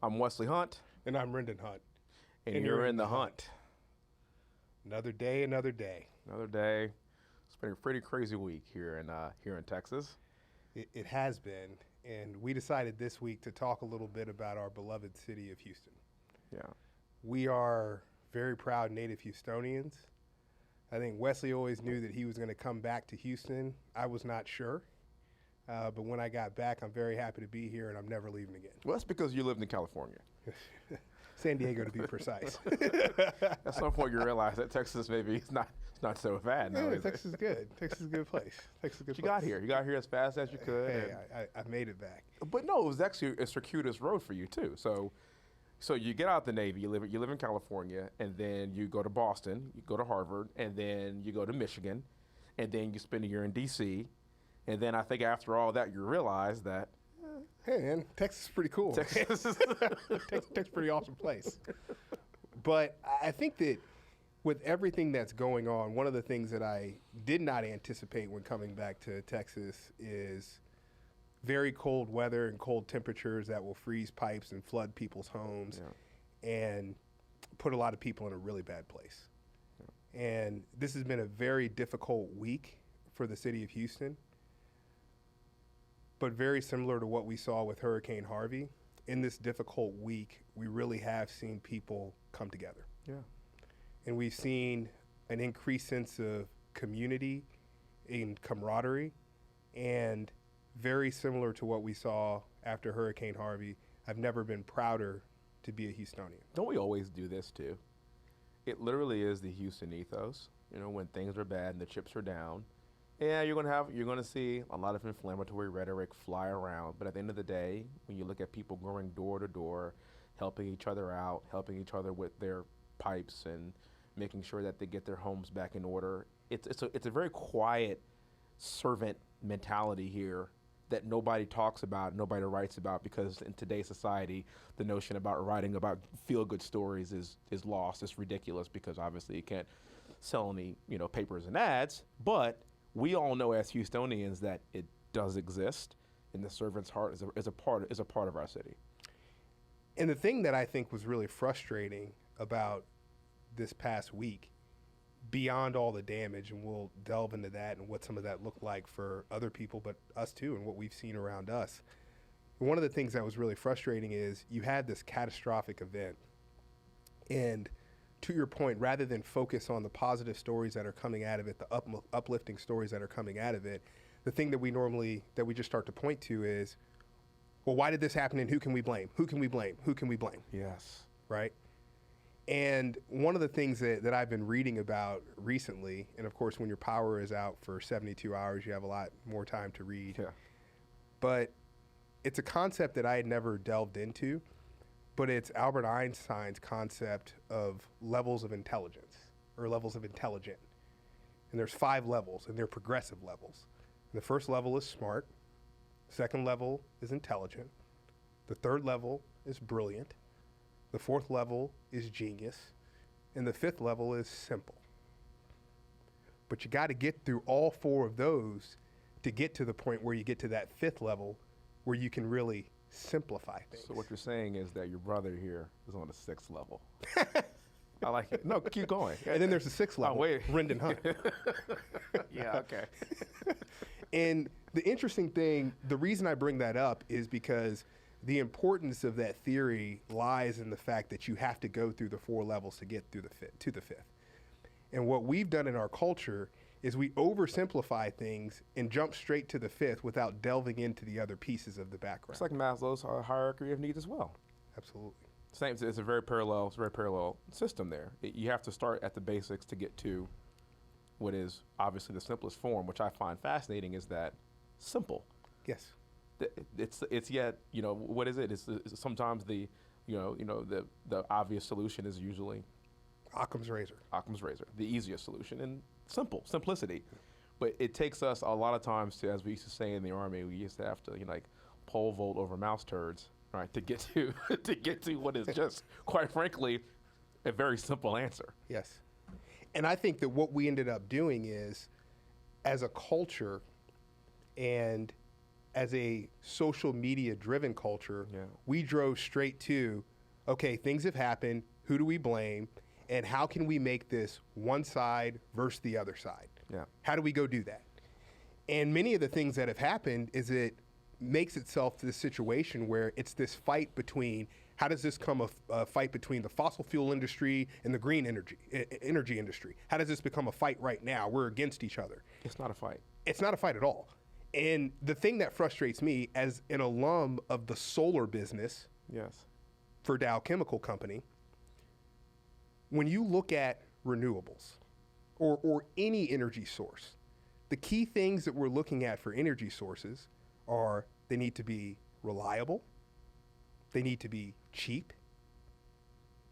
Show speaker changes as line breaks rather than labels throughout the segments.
I'm Wesley Hunt.
And I'm Wrendon Hunt.
And you're in the hunt.
Another day, another day.
Another day. It's been a pretty crazy week here in Texas.
It has been. And we decided this week to talk a little bit about our beloved city of Houston.
Yeah.
We are very proud native Houstonians. I think Wesley always knew that he was going to come back to Houston. I was not sure. But when I got back, I'm very happy to be here, and I'm never leaving again.
Well, that's because you lived in California.
San Diego, to be precise.
At some point, you realize that Texas maybe is not so bad now.
Yeah, Texas is good. Texas is a good place. Texas is a good place.
You got here as fast as you could.
Hey, I made it back.
But no, it was actually a circuitous road for you too. So you get out the Navy, you live in California, and then you go to Boston, you go to Harvard, and then you go to Michigan, and then you spend a year in D.C., and then I think after all that, you realize that,
hey man, Texas is pretty cool.
Texas is
Texas is a pretty awesome place. But I think that with everything that's going on, one of the things that I did not anticipate when coming back to Texas is very cold weather and cold temperatures that will freeze pipes and flood people's homes and put a lot of people in a really bad place. Yeah. And this has been a very difficult week for the city of Houston. But very similar to what we saw with Hurricane Harvey, in this difficult week, we really have seen people come together.
Yeah.
And we've seen an increased sense of community and camaraderie, and very similar to what we saw after Hurricane Harvey. I've never been prouder to be a Houstonian.
Don't we always do this too? It literally is the Houston ethos. You know, when things are bad and the chips are down, yeah, you're going to see a lot of inflammatory rhetoric fly around. But at the end of the day, when you look at people going door to door, helping each other out, helping each other with their pipes and making sure that they get their homes back in order, it's a very quiet servant mentality here that nobody talks about, nobody writes about, because in today's society, the notion about writing about feel-good stories is lost. It's ridiculous because obviously you can't sell any papers and ads, but we all know as Houstonians that it does exist, and the servant's heart is a part of our city.
And the thing that I think was really frustrating about this past week, beyond all the damage, and we'll delve into that and what some of that looked like for other people, but us too, and what we've seen around us. One of the things that was really frustrating is you had this catastrophic event, and to your point, rather than focus on the positive stories that are coming out of it, the uplifting stories that are coming out of it, the thing that we just start to point to is, well, why did this happen and who can we blame? Who can we blame? Who can we blame?
Yes.
Right? And one of the things that I've been reading about recently, and of course when your power is out for 72 hours, you have a lot more time to read.
Yeah.
But it's a concept that I had never delved into. But it's Albert Einstein's concept of levels of intelligence, or levels of intelligent. And there's 5 levels, and they're progressive levels. And the first level is smart. Second level is intelligent. The third level is brilliant. The fourth level is genius. And the fifth level is simple. But you got to get through all 4 of those to get to the point where you get to that 5th level where you can really simplify things.
So what you're saying is that your brother here is on the 6th level. I like it. No, keep going.
And then there's the 6th level, Wrendon Hunt.
Yeah, okay.
And the interesting thing, the reason I bring that up is because the importance of that theory lies in the fact that you have to go through the 4 levels to get through to the 5th. And what we've done in our culture is we oversimplify things and jump straight to the 5th without delving into the other pieces of the background.
It's like Maslow's hierarchy of needs as well.
Absolutely.
Same. It's a very parallel system there. You have to start at the basics to get to what is obviously the simplest form, which I find fascinating, is that simple.
Yes.
It's yet, what is it? It's sometimes the obvious solution is usually
Occam's razor.
Occam's razor, the easiest solution, and simplicity. But it takes us a lot of times to, as we used to say in the Army, we used to have to pole vault over mouse turds, right, to get to what is just, quite frankly, a very simple answer.
Yes. And I think that what we ended up doing is, as a culture, and as a social media driven culture,
Yeah.
we drove straight to, okay, things have happened. Who do we blame? And how can we make this one side versus the other side?
Yeah.
How do we go do that? And many of the things that have happened is it makes itself to this situation where it's this fight between, how does this come a fight between the fossil fuel industry and the green energy industry? How does this become a fight right now? We're against each other.
It's not a fight.
It's not a fight at all. And the thing that frustrates me as an alum of the solar business
Yes.
for Dow Chemical Company, when you look at renewables or any energy source, the key things that we're looking at for energy sources are they need to be reliable, they need to be cheap,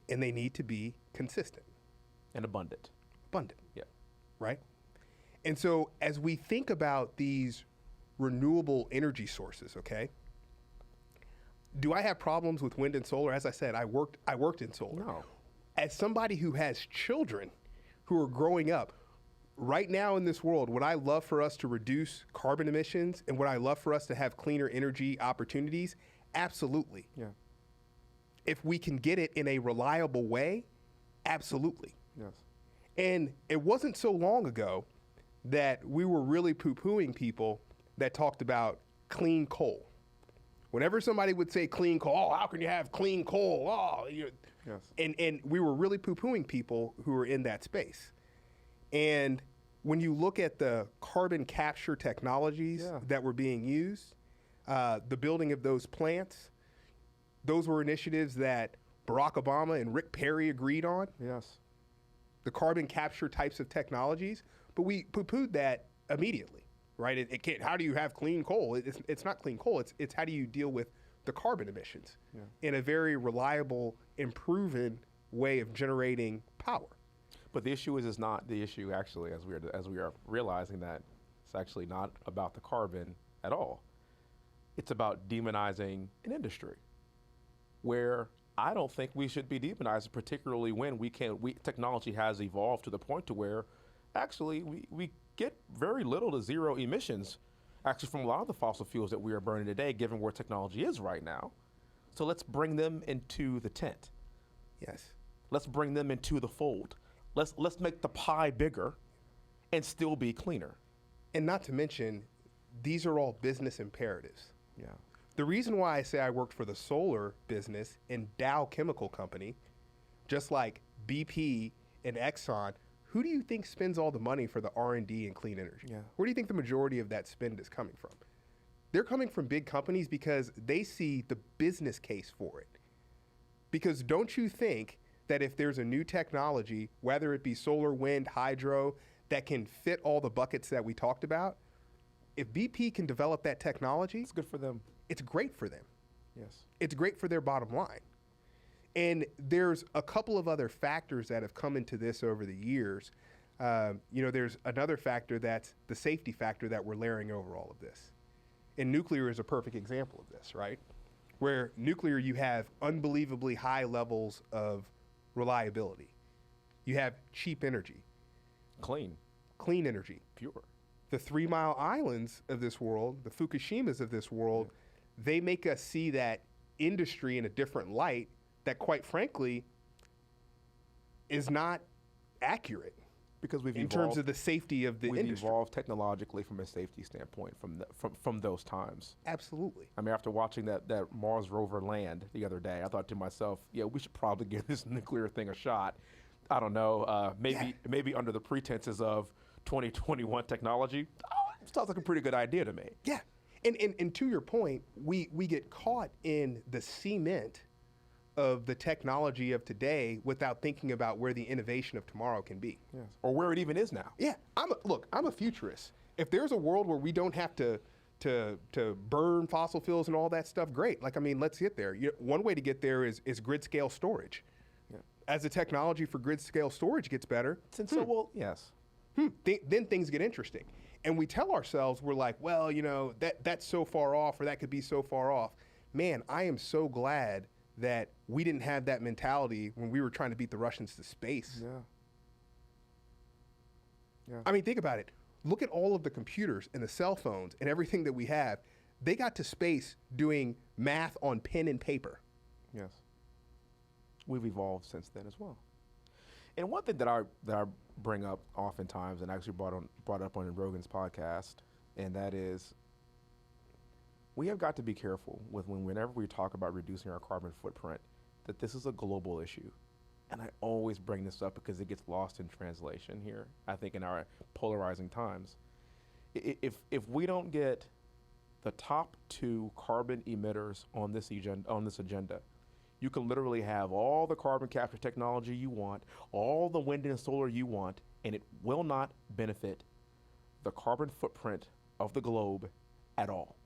and they need to be consistent.
And abundant.
Abundant.
Yeah.
Right? And so as we think about these renewable energy sources, okay, do I have problems with wind and solar? As I said, I worked in solar.
No.
As somebody who has children who are growing up, right now in this world, would I love for us to reduce carbon emissions and would I love for us to have cleaner energy opportunities? Absolutely.
Yeah.
If we can get it in a reliable way, absolutely.
Yes.
And it wasn't so long ago that we were really poo-pooing people that talked about clean coal. Whenever somebody would say clean coal, oh, how can you have clean coal? Oh,
Yes.
and we were really poo-pooing people who were in that space. And when you look at the carbon capture technologies
Yeah.
that were being used, the building of those plants, those were initiatives that Barack Obama and Rick Perry agreed on,
Yes.
the carbon capture types of technologies, but we poo-pooed that immediately, right? It can't, how do you have clean coal? It's not clean coal, it's how do you deal with the carbon emissions in a very reliable and proven way of generating power.
But the issue is not the issue actually, as we are realizing that it's actually not about the carbon at all. It's about demonizing an industry, where I don't think we should be demonized, particularly when technology has evolved to the point to where actually we get very little to zero emissions actually from a lot of the fossil fuels that we are burning today, given where technology is right now. So let's bring them into the tent.
Yes.
Let's bring them into the fold. Let's make the pie bigger and still be cleaner.
And not to mention, these are all business imperatives.
Yeah.
The reason why I say I worked for the solar business in Dow Chemical Company, just like BP and Exxon, who do you think spends all the money for the R&D in clean energy?
Yeah.
Where do you think the majority of that spend is coming from? They're coming from big companies because they see the business case for it. Because don't you think that if there's a new technology, whether it be solar, wind, hydro, that can fit all the buckets that we talked about, if BP can develop that technology,
It's good for them.
it's great for them.
Yes.
It's great for their bottom line. And there's a couple of other factors that have come into this over the years. There's another factor that's the safety factor that we're layering over all of this. And nuclear is a perfect example of this, right? Where nuclear, you have unbelievably high levels of reliability. You have cheap energy,
Clean.
clean energy.
Pure.
The 3 Mile Islands of this world, the Fukushimas of this world, they make us see that industry in a different light that, quite frankly, is not accurate
Because we've
in
evolved,
terms of the safety of the
we've
industry.
evolved technologically from a safety standpoint from those times.
Absolutely.
I mean, after watching that Mars rover land the other day, I thought to myself, yeah, we should probably give this nuclear thing a shot. I don't know, maybe under the pretenses of 2021 technology. It sounds like a pretty good idea to me.
Yeah. And to your point, we get caught in the cement of the technology of today without thinking about where the innovation of tomorrow can be.
Yes. Or where it even is now.
Yeah, I'm a futurist. If there's a world where we don't have to burn fossil fuels and all that stuff, great. Let's get there. One way to get there is grid scale storage.
Yeah.
As the technology for grid scale storage gets better,
Yes.
then things get interesting. And we tell ourselves, we're like, well, that's so far off, or that could be so far off. Man, I am so glad that we didn't have that mentality when we were trying to beat the Russians to space.
Yeah. Yeah.
I mean, think about it. Look at all of the computers and the cell phones and everything that we have. They got to space doing math on pen and paper.
Yes. We've evolved since then as well. And one thing that I bring up oftentimes, and actually brought up on Rogan's podcast, and that is we have got to be careful with whenever we talk about reducing our carbon footprint, that this is a global issue. And I always bring this up because it gets lost in translation here, I think, in our polarizing times. If we don't get the top 2 carbon emitters on this agenda, you can literally have all the carbon capture technology you want, all the wind and solar you want, and it will not benefit the carbon footprint of the globe at all.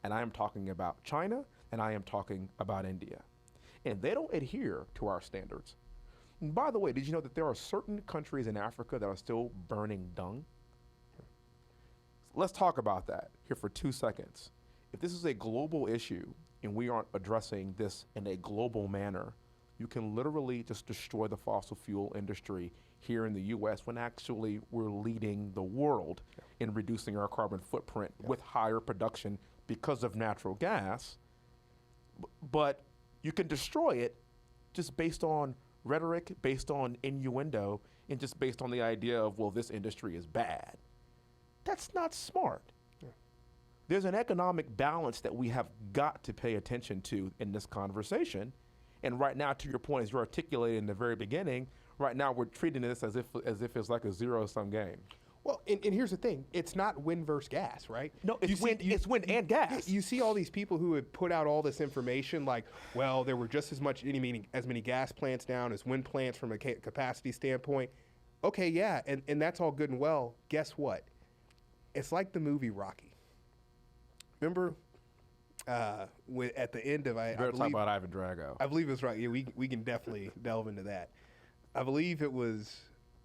And I am talking about China, and I am talking about India. And they don't adhere to our standards. And by the way, did you know that there are certain countries in Africa that are still burning dung? Let's talk about that here for 2 seconds. If this is a global issue and we aren't addressing this in a global manner, you can literally just destroy the fossil fuel industry here in the U.S. when actually we're leading the world in reducing our carbon footprint with higher production because of natural gas. But you can destroy it just based on rhetoric, based on innuendo, and just based on the idea of, well, this industry is bad. That's not smart. There's an economic balance that we have got to pay attention to in this conversation. And right now, to your point, as you articulated in the very beginning, right now we're treating this as if it's like a zero-sum game.
Well, and here's the thing. It's not wind versus gas, right?
No, it's wind and gas.
You see all these people who have put out all this information like, well, there were just as many gas plants down as wind plants from a capacity standpoint. Okay, yeah, and that's all good and well. Guess what? It's like the movie Rocky. Remember at the end of, I
better
believe,
talk about Ivan Drago.
I believe it's right. Yeah, we can definitely delve into that. I believe it was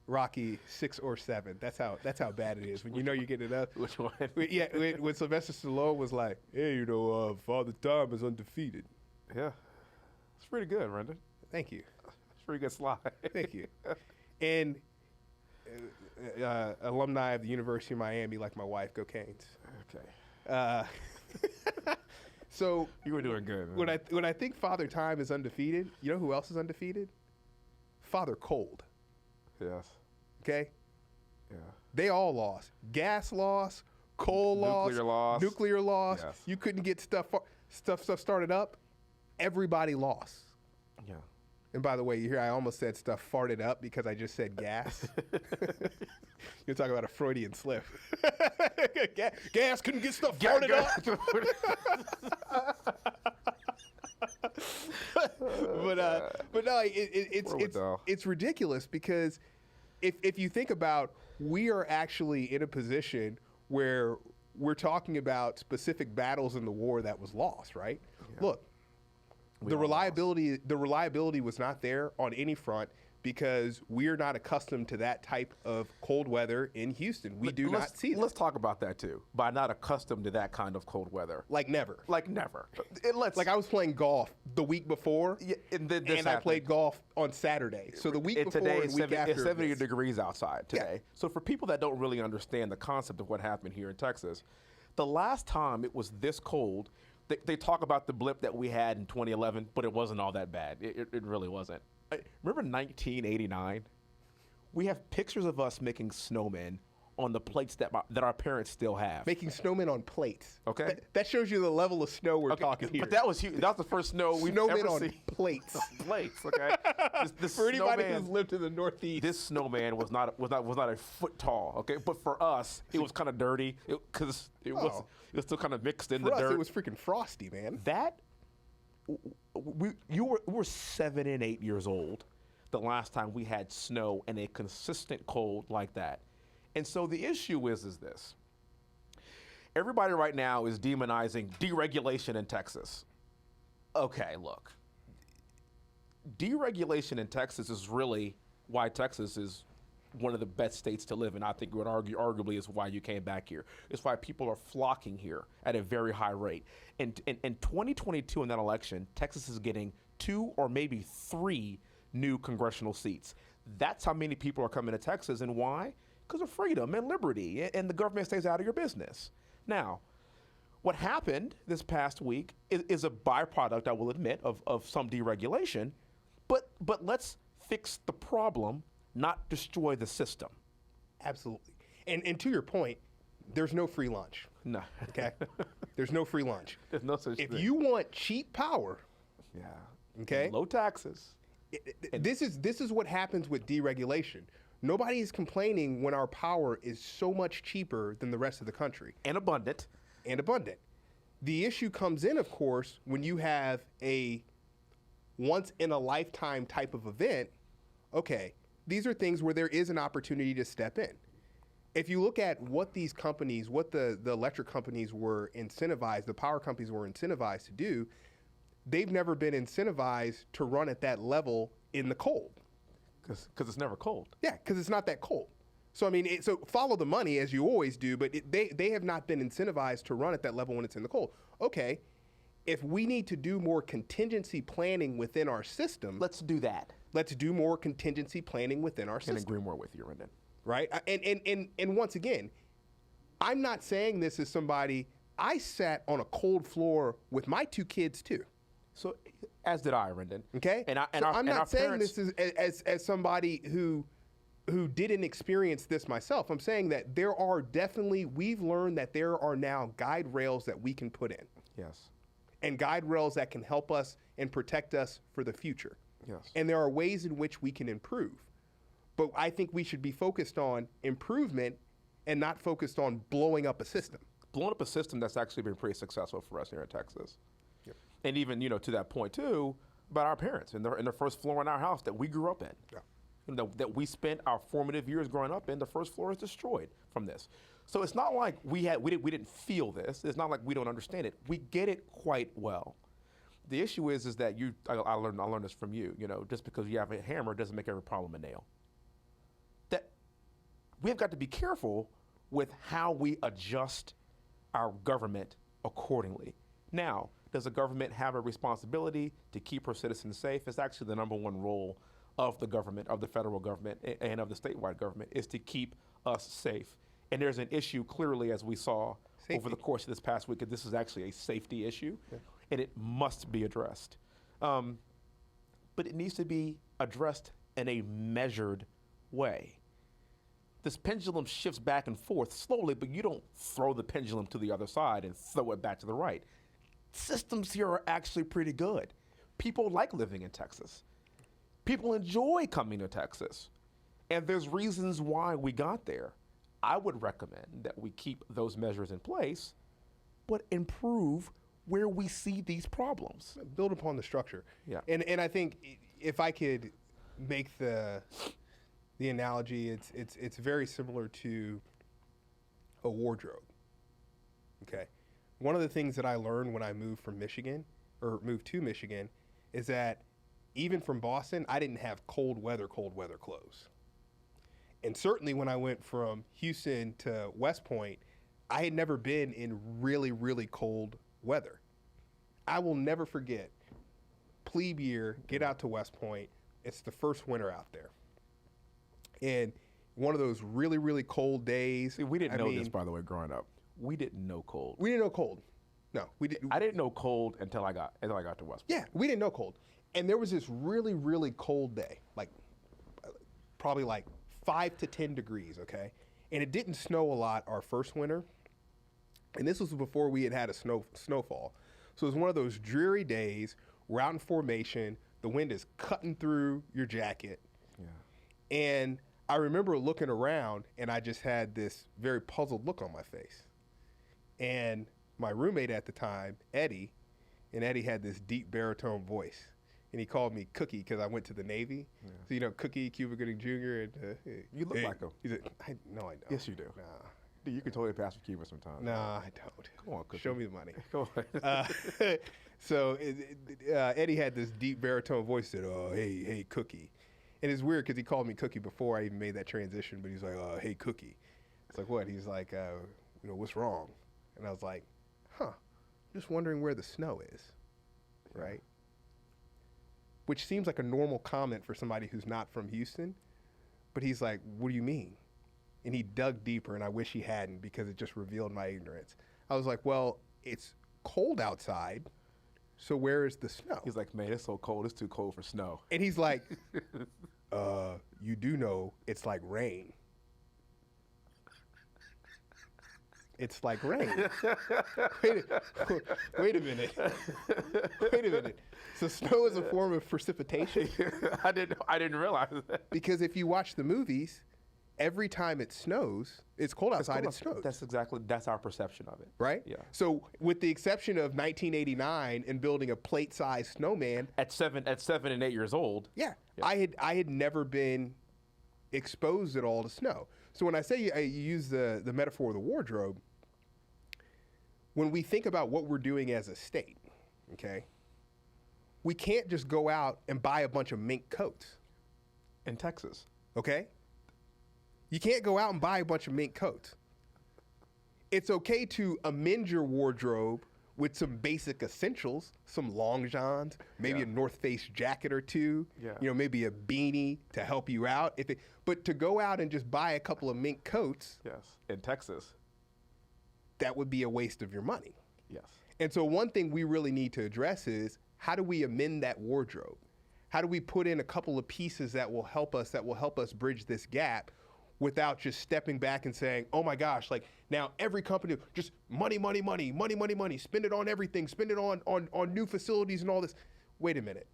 Rocky 6 or 7. That's how bad it is when you know you're getting it up.
Which one?
Yeah, when Sylvester Stallone was like, "Hey, Father Time is undefeated."
Yeah, it's pretty good, Wrendon.
Thank you.
It's a pretty good slide.
Thank you. And alumni of the University of Miami, like my wife, go Canes.
Okay.
So
you were doing good. Man.
When I think Father Time is undefeated, you know who else is undefeated? Father Cold.
Yes.
Okay?
Yeah.
They all lost. Gas loss, coal loss, nuclear loss.
Yes.
You couldn't get stuff started up. Everybody lost.
Yeah.
And by the way, you hear I almost said stuff farted up because I just said gas. You're talking about a Freudian slip. Gas couldn't get stuff farted up. But no, it's ridiculous because if you think about, we are actually in a position where we're talking about specific battles in the war that was lost, right? Yeah. Look, the reliability was not there on any front because we're not accustomed to that type of cold weather in Houston. We do not see that.
Let's talk about that too. By not accustomed to that kind of cold weather.
Like never.
Like never.
Like I was playing golf the week before, and I played golf on Saturday. So the week before and the week after.
It's 70 degrees outside today. Yeah. So for people that don't really understand the concept of what happened here in Texas, the last time it was this cold, they talk about the blip that we had in 2011, but it wasn't all that bad. It really wasn't. Remember 1989? We have pictures of us making snowmen on the plates that our parents still have.
Making snowmen on plates.
Okay.
That shows you the level of snow we're talking here.
But that was huge. That was the first snow we've ever seen.
Snowmen on plates.
Plates, okay?
For anybody who's lived in the Northeast.
This snowman was not a foot tall, okay? But for us, it was kind of dirty because it was still kind of mixed in the dirt.
For us, it was freaking frosty, man.
We were 7 and 8 years old the last time we had snow and a consistent cold like that. And so the issue is this. Everybody right now is demonizing deregulation in Texas. Okay, look. Deregulation in Texas is really why Texas is one of the best states to live in. I think you would argue, arguably, is why you came back here. It's why people are flocking here at a very high rate. In 2022 in that election, Texas is getting 2 or maybe 3 new congressional seats. That's how many people are coming to Texas, and why? Because of freedom and liberty, and the government stays out of your business. Now, what happened this past week is a byproduct, I will admit, of some deregulation, but let's fix the problem, not destroy the system.
Absolutely. And to your point, there's no free lunch.
No.
Okay? There's no free lunch.
There's no such thing.
If you want cheap power,
yeah.
okay?
Low taxes.
This is what happens with deregulation. Nobody is complaining when our power is so much cheaper than the rest of the country.
And abundant.
The issue comes in, of course, when you have a once-in-a-lifetime type of event. Okay, these are things where there is an opportunity to step in. If you look at what these companies, what the electric companies were incentivized, the power companies were incentivized to do, they've never been incentivized to run at that level in the cold.
Because it's never cold.
Yeah, because it's not that cold. So, I mean, so follow the money as you always do, but they have not been incentivized to run at that level when it's in the cold. Okay, if we need to do more contingency planning within our system.
Let's do that.
Let's do more contingency planning within our system.
I agree more with you, Wrendon.
Right? And once again, I'm not saying this as somebody, I sat on a cold floor with my 2 kids too.
So, as did I, Wrendon.
Okay? I'm not saying this as somebody who didn't experience this myself. I'm saying that there are definitely, we've learned that there are now guide rails that we can put in.
Yes.
And guide rails that can help us and protect us for the future.
Yes.
And there are ways in which we can improve. But I think we should be focused on improvement and not focused on blowing up a system.
Blowing up a system that's actually been pretty successful for us here in Texas.
Yep.
And even, to that point too, about our parents in the first floor in our house that we grew up in. Yeah. That we spent our formative years growing up in, the first floor is destroyed from this. So it's not like we didn't feel this. It's not like we don't understand it. We get it quite well. The issue is that I learned this from you. Just because you have a hammer doesn't make every problem a nail. That we've got to be careful with how we adjust our government accordingly. Now, does the government have a responsibility to keep her citizens safe? It's actually the number one role of the government, of the federal government, and of the statewide government, is to keep us safe. And there's an issue clearly, as we saw over the course of this past week, that this is actually a safety issue, and it must be addressed. But it needs to be addressed in a measured way. This pendulum shifts back and forth slowly, but you don't throw the pendulum to the other side and throw it back to the right. Systems here are actually pretty good. People like living in Texas. People enjoy coming to Texas. And there's reasons why we got there. I would recommend that we keep those measures in place, but improve where we see these problems.
Build upon the structure.
Yeah.
And I think if I could make the analogy, it's very similar to a wardrobe. Okay. One of the things that I learned when I moved to Michigan, is that even from Boston, I didn't have cold weather clothes. And certainly when I went from Houston to West Point, I had never been in really, really cold weather. I will never forget, plebe year, get out to West Point. It's the first winter out there. And one of those really, really cold days.
See, we didn't know this, by the way, growing up. We didn't know cold.
We didn't know cold. No, we didn't.
I didn't know cold until I got to West Point.
Yeah, we didn't know cold. And there was this really, really cold day, probably 5 to 10 degrees, okay? And it didn't snow a lot our first winter. And this was before we had a snowfall. So it was one of those dreary days. We're out in formation. The wind is cutting through your jacket. Yeah. And I remember looking around, and I just had this very puzzled look on my face. And my roommate at the time, Eddie, and Eddie had this deep baritone voice. And he called me Cookie because I went to the Navy. Yeah. So, Cookie, Cuba Gooding Jr. And,
you look like him.
He said, no, I don't.
Yes, you do.
Nah.
Dude, you can totally pass for Cuba sometimes.
Nah, I don't.
Come on, Cookie.
Show me the money.
Come on.
So Eddie had this deep baritone voice that, hey, Cookie. And it's weird because he called me Cookie before I even made that transition, but he's like, hey, Cookie. It's like, what? He's like, what's wrong? And I was like, just wondering where the snow is, right? Which seems like a normal comment for somebody who's not from Houston. But he's like, what do you mean? And he dug deeper, and I wish he hadn't because it just revealed my ignorance. I was like, well, it's cold outside, so where is the snow?
He's like, man, it's so cold. It's too cold for snow.
And he's like, you do know it's like rain. It's like rain. Wait a minute. Wait a minute. So snow is a form of precipitation?
I didn't realize that.
Because if you watch the movies, every time it snows, it's cold outside, it snows.
That's our perception of it.
Right?
Yeah.
So with the exception of 1989 and building a plate-sized snowman.
At 7 and 8 years old.
Yeah. I had never been exposed at all to snow. So when I say you use the metaphor of the wardrobe, when we think about what we're doing as a state, okay, we can't just go out and buy a bunch of mink coats.
In Texas.
Okay? You can't go out and buy a bunch of mink coats. It's okay to amend your wardrobe with some basic essentials, some long johns, maybe a North Face jacket or two, maybe a beanie to help you out. But to go out and just buy a couple of mink coats,
in Texas,
that would be a waste of your money.
Yes.
And so one thing we really need to address is, how do we amend that wardrobe? How do we put in a couple of pieces that will help us bridge this gap without just stepping back and saying, oh my gosh, like now every company, just money, money, money, money, money, money, spend it on everything, spend it on new facilities and all this. Wait a minute.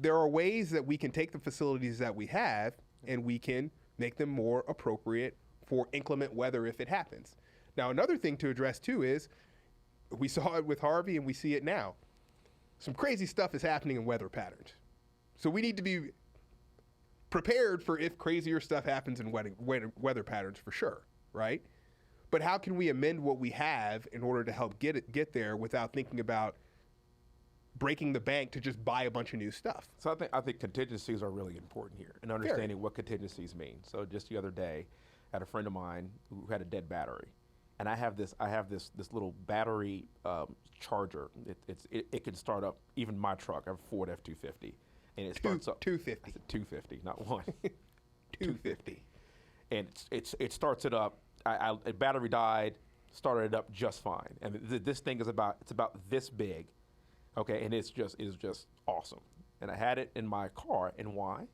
There are ways that we can take the facilities that we have and we can make them more appropriate for inclement weather if it happens. Now, another thing to address too is, we saw it with Harvey and we see it now. Some crazy stuff is happening in weather patterns. So we need to be prepared for if crazier stuff happens in weather patterns for sure, right? But how can we amend what we have in order to help get there without thinking about breaking the bank to just buy a bunch of new stuff?
So I think contingencies are really important here and understanding what contingencies mean. So just the other day, I had a friend of mine who had a dead battery. And I have this little battery charger. It can start up even my truck. I have a Ford F-250, and it starts up
250.
I said 250, not one.
250.
And it starts it up. A battery died, started it up just fine. And this thing is about this big, okay, and it's just awesome. And I had it in my car, and why?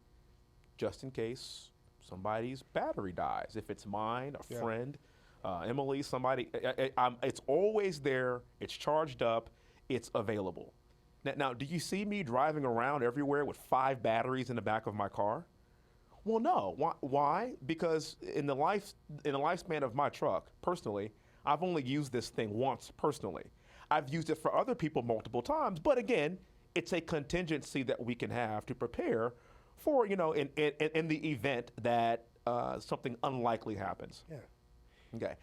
Just in case somebody's battery dies. If it's mine, a friend. Emily, somebody, it's always there, it's charged up, it's available. Now, do you see me driving around everywhere with 5 batteries in the back of my car? Well, no. Why? Because in the lifespan of my truck, personally, I've only used this thing once personally. I've used it for other people multiple times, but again, it's a contingency that we can have to prepare for, in the event that something unlikely happens.
Yeah.
Okay.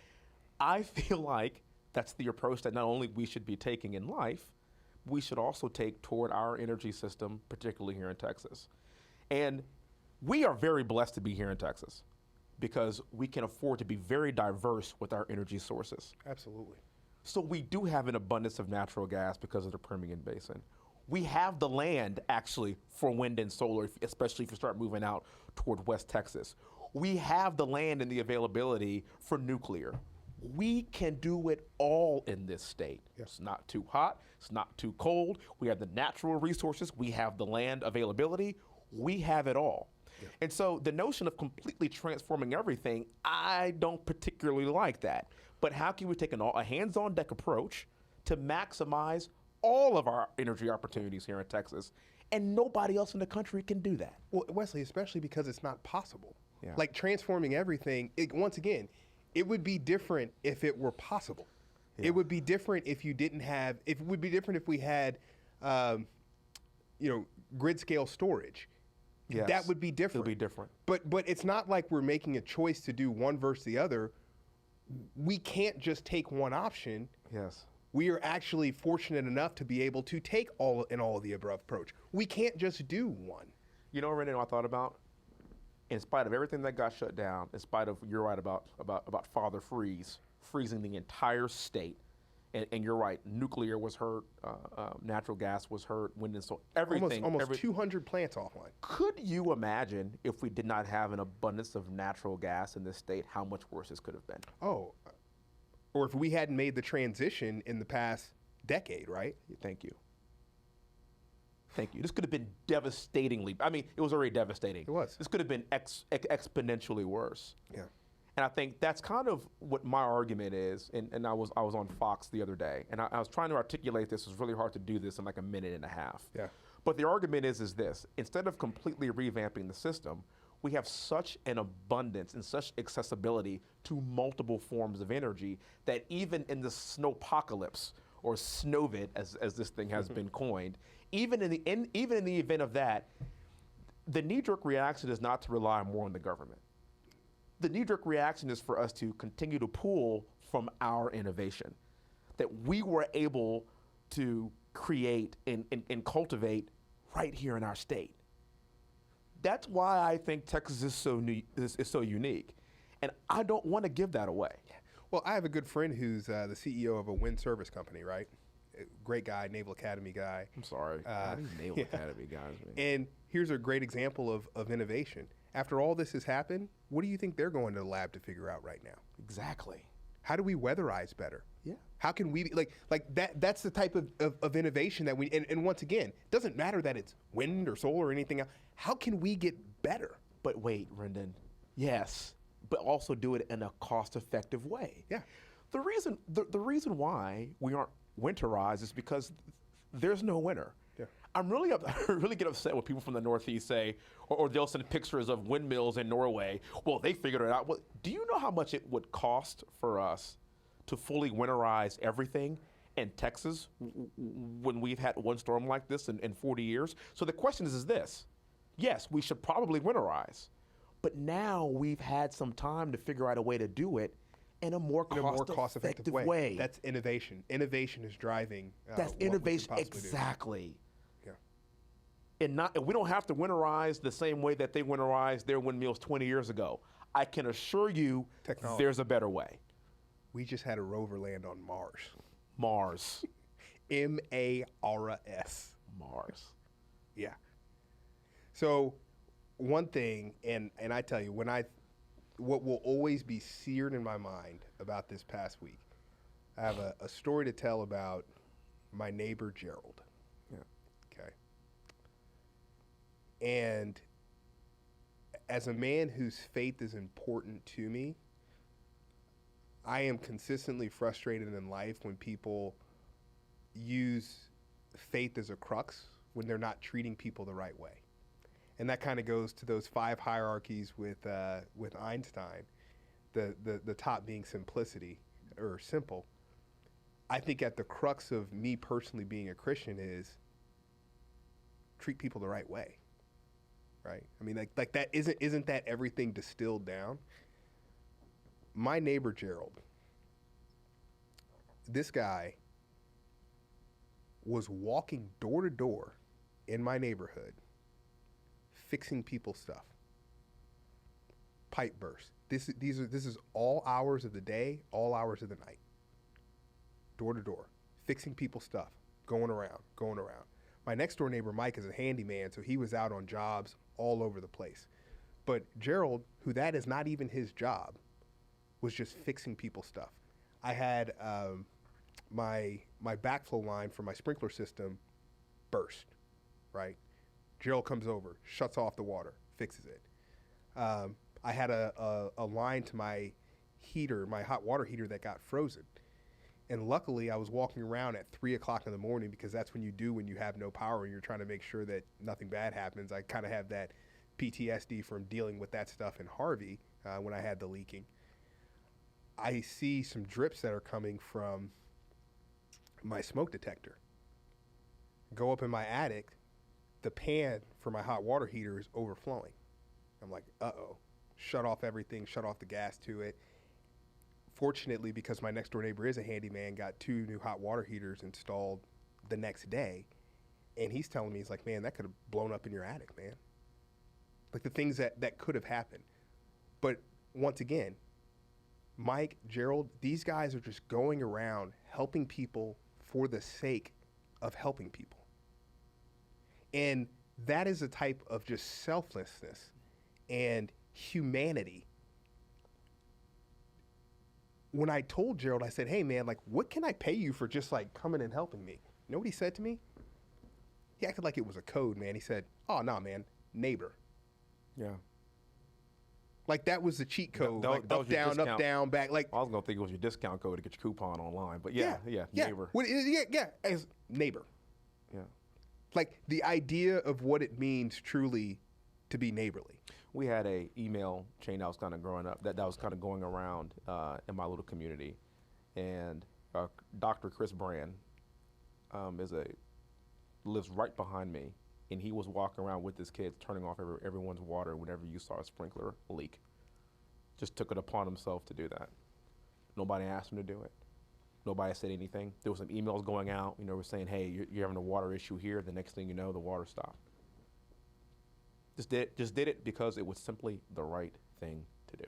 I feel like that's the approach that not only we should be taking in life, we should also take toward our energy system, particularly here in Texas. And we are very blessed to be here in Texas because we can afford to be very diverse with our energy sources.
Absolutely.
So we do have an abundance of natural gas because of the Permian Basin. We have the land, actually, for wind and solar, especially if you start moving out toward West Texas. We have the land and the availability for nuclear. We can do it all in this state.
Yes.
It's not too hot. It's not too cold. We have the natural resources. We have the land availability. We have it all. Yeah. And so the notion of completely transforming everything, I don't particularly like that. But how can we take a hands-on deck approach to maximize all of our energy opportunities here in Texas? And nobody else in the country can do that.
Well, Wesley, especially because it's not possible.
Yeah.
Like transforming everything, once again, it would be different if it were possible. Yeah. It would be different if you didn't have, it would be different if we had, grid scale storage.
Yes.
That would be different.
It would be different.
But it's not like we're making a choice to do one versus the other. We can't just take one option.
Yes.
We are actually fortunate enough to be able to take all of the above approach. We can't just do one.
You know, Wrendon, what I thought about? In spite of everything that got shut down, in spite of, you're right about Father Freeze, freezing the entire state, and you're right, nuclear was hurt, natural gas was hurt, wind and solar, everything.
Almost 200 plants offline.
Could you imagine if we did not have an abundance of natural gas in this state, how much worse this could have been?
Oh, or if we hadn't made the transition in the past decade, right?
Thank you. Thank you. This could have been devastatingly. I mean, it was already devastating.
It was.
This could have been exponentially worse.
Yeah.
And I think that's kind of what my argument is. And I was on Fox the other day, and I was trying to articulate this. It was really hard to do this in like a minute and a half.
Yeah.
But the argument is this: instead of completely revamping the system, we have such an abundance and such accessibility to multiple forms of energy that even in the snowpocalypse, or snowvid, as this thing has been coined, even in the event of that, the knee-jerk reaction is not to rely more on the government. The knee-jerk reaction is for us to continue to pull from our innovation that we were able to create and cultivate right here in our state. That's why I think Texas is so unique, and I don't want to give that away.
Well, I have a good friend who's the CEO of a wind service company, right? Great guy, Naval Academy guy.
I'm sorry, Naval Academy guys. Man.
And here's a great example of innovation. After all this has happened, what do you think they're going to the lab to figure out right now?
Exactly.
How do we weatherize better?
Yeah.
How can we like that? That's the type of innovation that we. And once again, it doesn't matter that it's wind or solar or anything else. How can we get better?
But wait, Wrendon. Yes, but also do it in a cost-effective way.
Yeah.
The reason why we aren't winterized is because there's no winter.
Yeah.
I really get upset when people from the Northeast say, or they'll send pictures of windmills in Norway. Well, they figured it out. Well, do you know how much it would cost for us to fully winterize everything in Texas when we've had one storm like this in 40 years? So the question is this: yes, we should probably winterize, but now we've had some time to figure out a way to do it in a more cost-effective way.
That's innovation. Innovation is driving.
That's innovation, exactly. Yeah. And we don't have to winterize the same way that they winterized their windmills 20 years ago. I can assure you, there's a better way.
We just had a rover land on Mars.
Mars.
M-A-R-S.
Mars.
Yeah. So one thing, and I tell you, what will always be seared in my mind about this past week, I have a story to tell about my neighbor, Gerald.
Yeah.
Okay. And as a man whose faith is important to me, I am consistently frustrated in life when people use faith as a crux when they're not treating people the right way. And that kind of goes to those 5 hierarchies with Einstein, the top being simplicity or simple. I think at the crux of me personally being a Christian is treat people the right way, right? I mean, like that isn't that everything distilled down? My neighbor Gerald, this guy was walking door to door in my neighborhood, fixing people's stuff. Pipe burst. This is all hours of the day, all hours of the night. Door to door, fixing people's stuff, going around. My next door neighbor Mike is a handyman, so he was out on jobs all over the place. But Gerald, who that is not even his job, was just fixing people's stuff. I had my backflow line for my sprinkler system burst, right? Gerald comes over, shuts off the water, fixes it. I had a line to my heater, my hot water heater that got frozen. And luckily, I was walking around at 3 o'clock in the morning because that's when you do when you have no power and you're trying to make sure that nothing bad happens. I kind of have that PTSD from dealing with that stuff in Harvey when I had the leaking. I see some drips that are coming from my smoke detector. Go up in my attic, the pan for my hot water heater is overflowing. I'm like, uh-oh. Shut off everything, shut off the gas to it. Fortunately, because my next door neighbor is a handyman, got 2 new hot water heaters installed the next day. And he's telling me, he's like, man, that could have blown up in your attic, man. Like the things that could have happened. But once again, Mike, Gerald, these guys are just going around helping people for the sake of helping people. And that is a type of just selflessness and humanity. when I told Gerald, I said, hey, man, like, what can I pay you for just, like, coming and helping me? You know what he said to me? He acted like it was a code, man. He said, oh, no, man, neighbor.
Yeah.
Like, that was the cheat code.
That
like,
was
up,
your
down,
discount.
up, down, back. Like,
I was going to think it was your discount code to get your coupon online. But yeah, neighbor.
As neighbor.
Yeah.
Like, the idea of what it means truly to be neighborly.
We had a email chain that was kind of growing up, that was kind of going around in my little community. And Dr. Chris Brand lives right behind me. And he was walking around with his kids, turning off everyone's water whenever you saw a sprinkler leak. Just took it upon himself to do that. Nobody asked him to do it. Nobody said anything. There was some emails going out, we're saying, hey, you're having a water issue here. The next thing you know, the water stopped. Just did it because it was simply the right thing to do.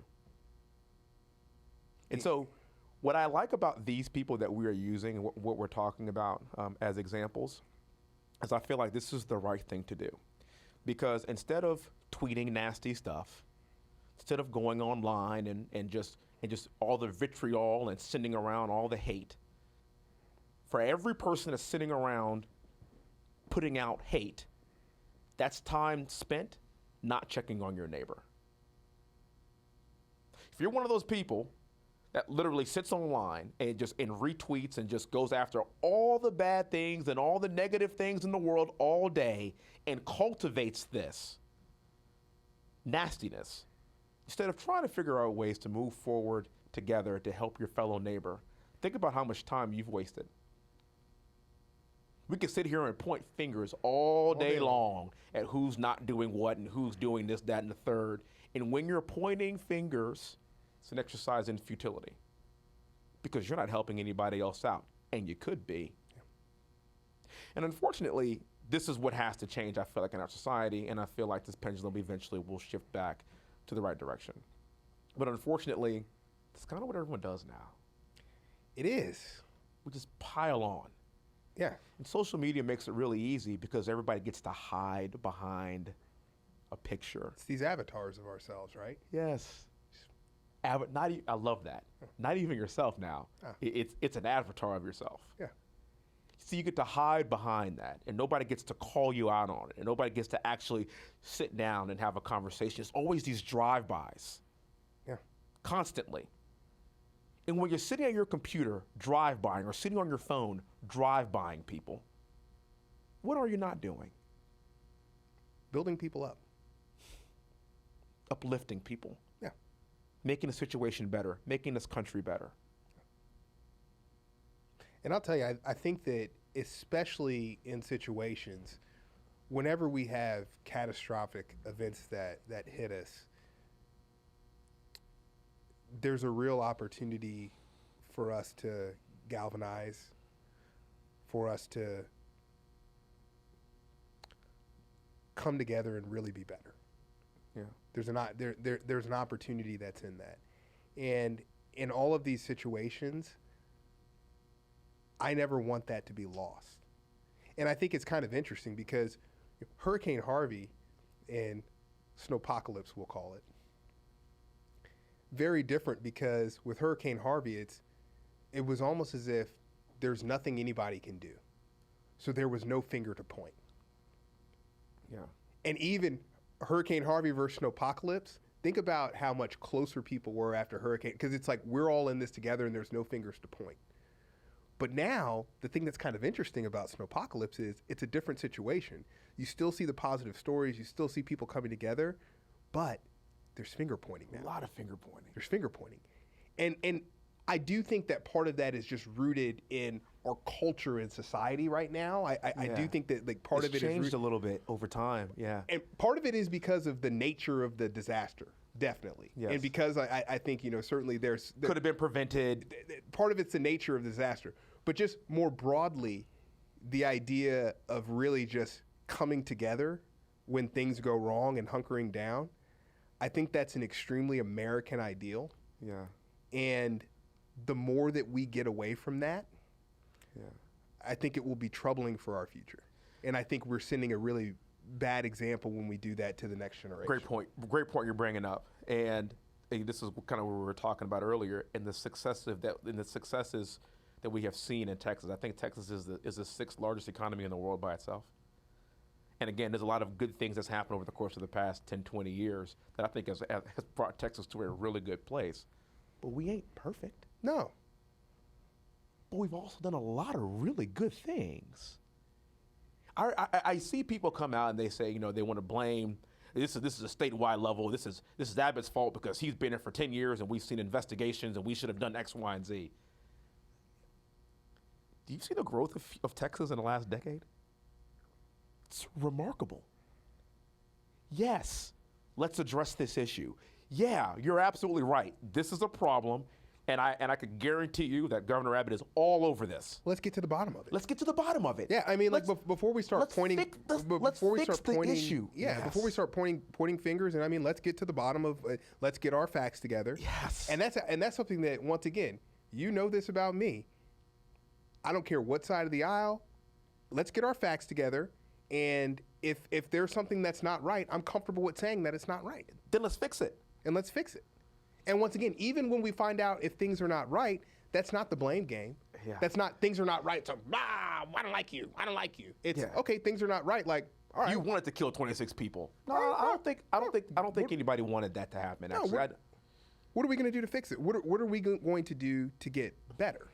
And so what I like about these people that we are using and what we're talking about as examples is I feel like this is the right thing to do. Because instead of tweeting nasty stuff, instead of going online and just all the vitriol and sending around all the hate, for every person that's sitting around putting out hate, that's time spent not checking on your neighbor. If you're one of those people that literally sits online and retweets and just goes after all the bad things and all the negative things in the world all day and cultivates this nastiness, instead of trying to figure out ways to move forward together to help your fellow neighbor, think about how much time you've wasted. We could sit here and point fingers all day long at who's not doing what and who's doing this, that, and the third. And when you're pointing fingers, it's an exercise in futility because you're not helping anybody else out, and you could be. Yeah. And unfortunately, this is what has to change, I feel like, in our society, and I feel like this pendulum eventually will shift back to the right direction. But unfortunately, it's kind of what everyone does now.
It is.
We just pile on.
Yeah.
And social media makes it really easy because everybody gets to hide behind a picture.
It's these avatars of ourselves, right?
Yes. I love that. Not even yourself now. It's an avatar of yourself.
Yeah.
So you get to hide behind that, and nobody gets to call you out on it, and nobody gets to actually sit down and have a conversation. It's always these drive-bys.
Yeah.
Constantly. And when you're sitting at your computer drive-buying or sitting on your phone drive-buying people, what are you not doing?
Building people up.
Uplifting people.
Yeah.
Making the situation better, making this country better.
And I'll tell you, I think that especially in situations, whenever we have catastrophic events that hit us, there's a real opportunity for us to galvanize, for us to come together and really be better.
Yeah.
There's an opportunity that's in that. And in all of these situations, I never want that to be lost. And I think it's kind of interesting because Hurricane Harvey and snowpocalypse, we'll call it, very different because with Hurricane Harvey, it was almost as if there's nothing anybody can do. So there was no finger to point.
Yeah.
And even Hurricane Harvey versus snowpocalypse, think about how much closer people were after Hurricane, because it's like we're all in this together and there's no fingers to point. But now, the thing that's kind of interesting about snowpocalypse is it's a different situation. You still see the positive stories, you still see people coming together, but there's finger pointing now.
A lot of finger pointing.
There's finger pointing. And I do think that part of that is just rooted in our culture and society right now. I do think that like part of it
has changed a little bit over time. Yeah.
And part of it is because of the nature of the disaster, definitely.
Yes.
And because I think, certainly there
could have been prevented.
Part of it's the nature of the disaster. But just more broadly, the idea of really just coming together when things go wrong and hunkering down, I think that's an extremely American ideal.
Yeah.
And the more that we get away from that, I think it will be troubling for our future. And I think we're sending a really bad example when we do that to the next generation.
Great point. Great point you're bringing up. And this is kind of what we were talking about earlier, in the successes that we have seen in Texas. I think Texas is the sixth largest economy in the world by itself. And again, there's a lot of good things that's happened over the course of the past 10, 20 years that I think has brought Texas to a really good place. But we ain't perfect.
No.
But we've also done a lot of really good things. I see people come out and they say, they want to blame, this is a statewide level, this is Abbott's fault because he's been here for 10 years and we've seen investigations and we should have done X, Y, and Z. Do you see the growth of Texas in the last decade? It's remarkable. Yes, let's address this issue. Yeah, you're absolutely right. This is a problem, and I could guarantee you that Governor Abbott is all over this.
Let's get to the bottom of it.
Let's get to the bottom of it.
Yeah, I mean, before we start pointing,
before we start pointing, issue.
Yeah,
yes.
Before we start pointing fingers, and I mean, let's get to the bottom of. Let's get our facts together.
Yes.
And that's something that, once again, you know this about me. I don't care what side of the aisle. Let's get our facts together. And if there's something that's not right, I'm comfortable with saying that it's not right.
Then let's fix it.
And let's fix it. And once again, even when we find out if things are not right, that's not the blame game.
Yeah.
That's not things are not right. So, I don't like you. I don't like you. It's okay. Things are not right. Like, all right.
You wanted to kill 26 people. No, I don't think anybody wanted that to happen. Actually,
what are we going to do to fix it? What are we going to do to get better?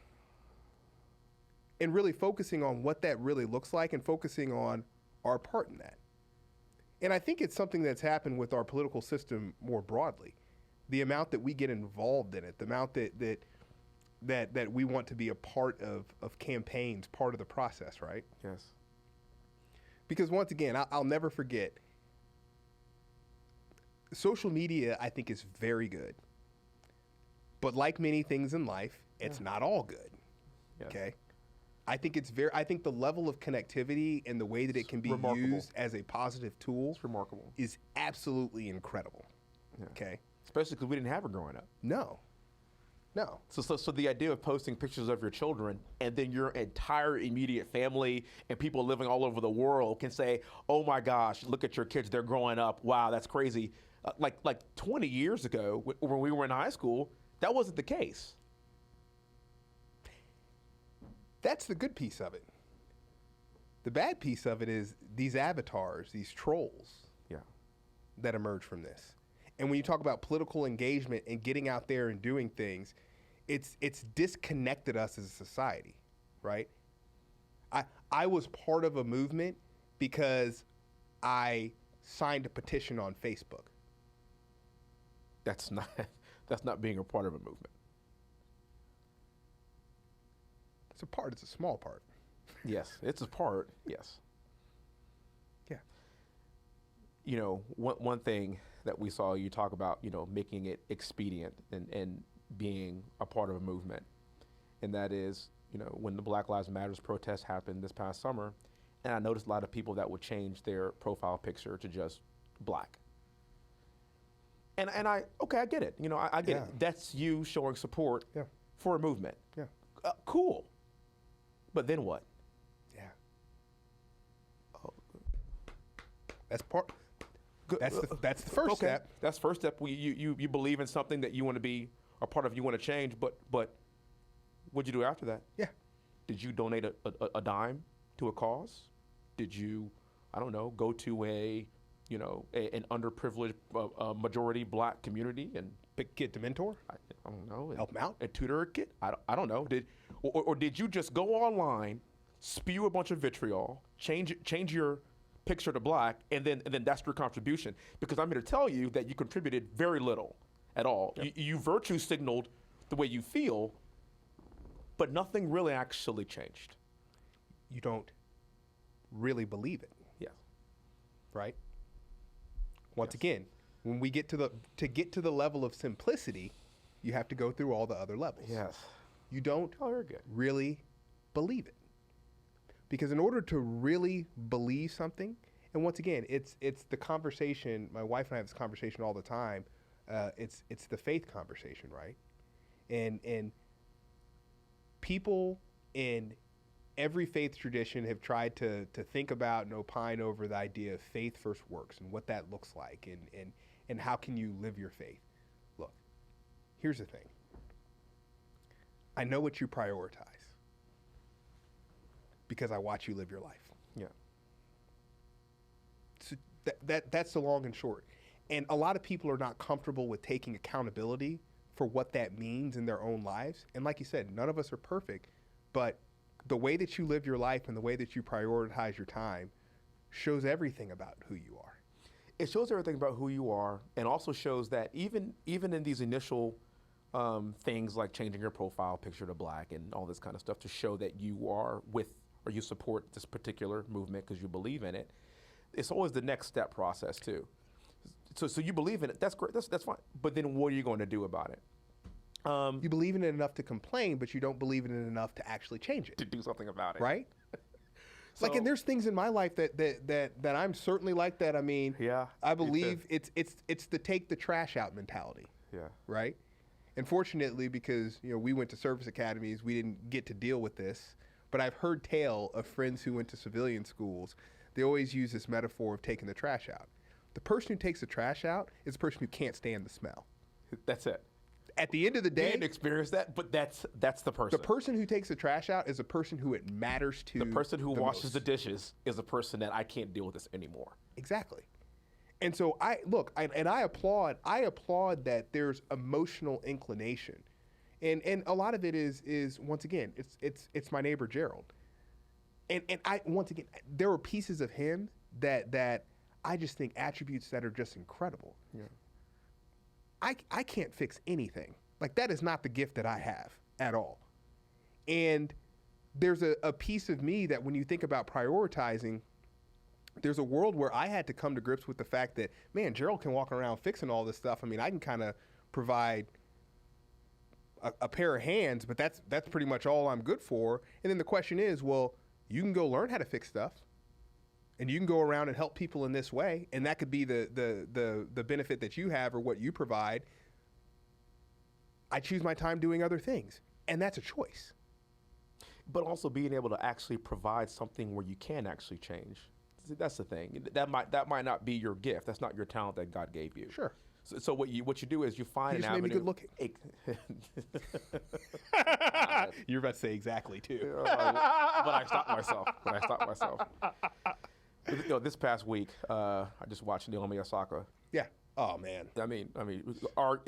And really focusing on what that really looks like and focusing on our part in that. And I think it's something that's happened with our political system more broadly. The amount that we get involved in it, the amount that we want to be a part of campaigns, part of the process, right?
Yes.
Because once again, I'll never forget, social media, I think, is very good. But like many things in life, it's not all good. Yes. Okay? I think the level of connectivity and the way that it can be used as a positive tool is absolutely incredible. Yeah. Okay?
Especially because we didn't have it growing up.
No.
So the idea of posting pictures of your children and then your entire immediate family and people living all over the world can say, oh my gosh, look at your kids, they're growing up. Wow, that's crazy. Like 20 years ago when we were in high school, that wasn't the case.
That's the good piece of it. The bad piece of it is these avatars, these trolls that emerge from this. And when you talk about political engagement and getting out there and doing things, it's disconnected us as a society, right? I was part of a movement because I signed a petition on Facebook.
That's not being a part of a movement.
It's a part. It's a small part.
Yes, it's a part. Yes.
Yeah.
One thing that we saw you talk about, making it expedient and being a part of a movement, and that is, when the Black Lives Matters protest happened this past summer, and I noticed a lot of people that would change their profile picture to just black. And I get it. I get it. That's you showing support for a movement.
Yeah.
Cool. But then what?
Yeah. Oh. That's part. That's the first step.
That's first step. You believe in something that you want to be a part of. You want to change. But what'd you do after that?
Yeah.
Did you donate a dime to a cause? Did you, I don't know, go to an underprivileged majority black community and
pick a kid to mentor?
I don't know.
Help them out?
And tutor a kid? I don't know. Or did you just go online, spew a bunch of vitriol, change your picture to black, and then that's your contribution? Because I'm here to tell you that you contributed very little at all. Yep. You virtue signaled the way you feel, but nothing really actually changed.
You don't really believe it.
Yeah.
Right? Once again, when we get to the level of simplicity, you have to go through all the other levels.
Yes.
You don't really believe it. Because in order to really believe something, and once again, it's the conversation, my wife and I have this conversation all the time, it's the faith conversation, right? And people in every faith tradition have tried to think about and opine over the idea of faith versus works and what that looks like and how can you live your faith. Look, Here's the thing. I know what you prioritize because I watch you live your life.
Yeah.
So that's the long and short. And a lot of people are not comfortable with taking accountability for what that means in their own lives. And like you said, none of us are perfect, but the way that you live your life and the way that you prioritize your time shows everything about who you are.
It shows everything about who you are, and also shows that even in these initial things like changing your profile picture to black and all this kind of stuff to show that you are with or you support this particular movement because you believe in it, it's always the next step process too. So you believe in it, that's great, that's fine. But then what are you going to do about it?
You believe in it enough to complain, but you don't believe in it enough to actually change it.
To do something about it.
Right?
So,
and there's things in my life that I'm certainly like that. I mean,
yeah,
I believe it's the take the trash out mentality.
Yeah.
Right? And fortunately, because we went to service academies, we didn't get to deal with this. But I've heard tale of friends who went to civilian schools. They always use this metaphor of taking the trash out. The person who takes the trash out is the person who can't stand the smell.
That's it.
At the end of the day,
you didn't experience that, but that's the person.
The person who takes the trash out is a person who it matters to.
The person who washes
most.
the dishes is a person that I can't deal with this anymore.
Exactly. And so I applaud that there's emotional inclination. And a lot of it is once again, it's my neighbor Gerald. And I once again, there were pieces of him that I just think attributes that are just incredible.
Yeah.
I can't fix anything. Like, that is not the gift that I have at all. And there's a piece of me that when you think about prioritizing, there's a world where I had to come to grips with the fact that, man, Gerald can walk around fixing all this stuff. I mean, I can kind of provide a pair of hands, but that's pretty much all I'm good for. And then the question is, well, you can go learn how to fix stuff. And you can go around and help people in this way, and that could be the benefit that you have or what you provide. I choose my time doing other things, and that's a choice.
But also being able to actually provide something where you can actually change. That's the thing. That might not be your gift. That's not your talent that God gave you.
Sure.
So what you do is you find
you
an
just
avenue.
made me good looking. You're about to say exactly too.
But I stopped myself. This past week, I just watched Naomi Osaka.
Yeah. Oh man.
I mean,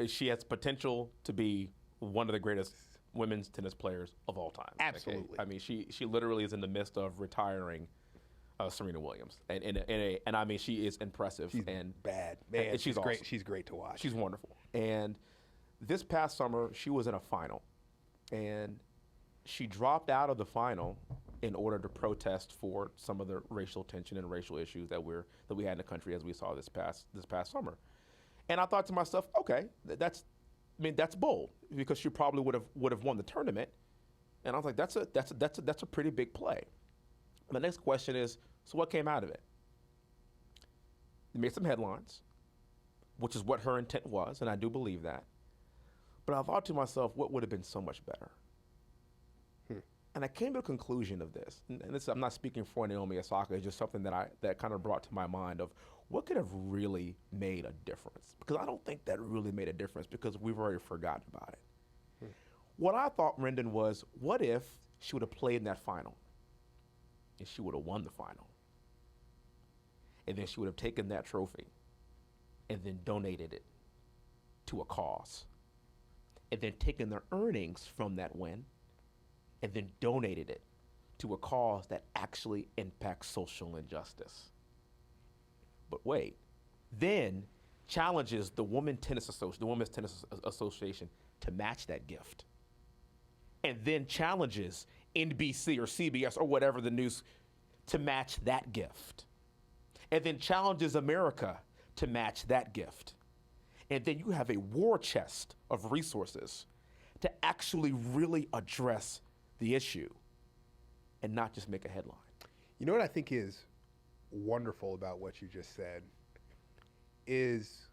she has potential to be one of the greatest women's tennis players of all time.
Absolutely.
Okay? I mean, she literally is in the midst of retiring Serena Williams, and I mean, she is impressive.
She's
and
bad, man.
And she's
great.
awesome.
She's great to watch.
She's wonderful. And this past summer, she was in a final, and she dropped out of the final in order to protest for some of the racial tension and racial issues that we had in the country as we saw this past summer. And I thought to myself, okay, that's bold, because she probably would have won the tournament. And I was like, that's a pretty big play. The next question is, so what came out of it? It made some headlines, which is what her intent was, and I do believe that. But I thought to myself, what would have been so much better? And I came to a conclusion of this, and this, I'm not speaking for Naomi Osaka, it's just something that kind of brought to my mind of what could have really made a difference? Because I don't think that really made a difference, because we've already forgotten about it. What I thought, Wrendon, was, what if she would have played in that final, and she would have won the final, and then she would have taken that trophy and then donated it to a cause, and then taken the earnings from that win and then donated it to a cause that actually impacts social injustice. But wait, then challenges the Women's Tennis Association to match that gift. And then challenges NBC or CBS or whatever the news to match that gift. And then challenges America to match that gift. And then you have a war chest of resources to actually really address the issue and not just make a headline.
You know what I think is wonderful about what you just said is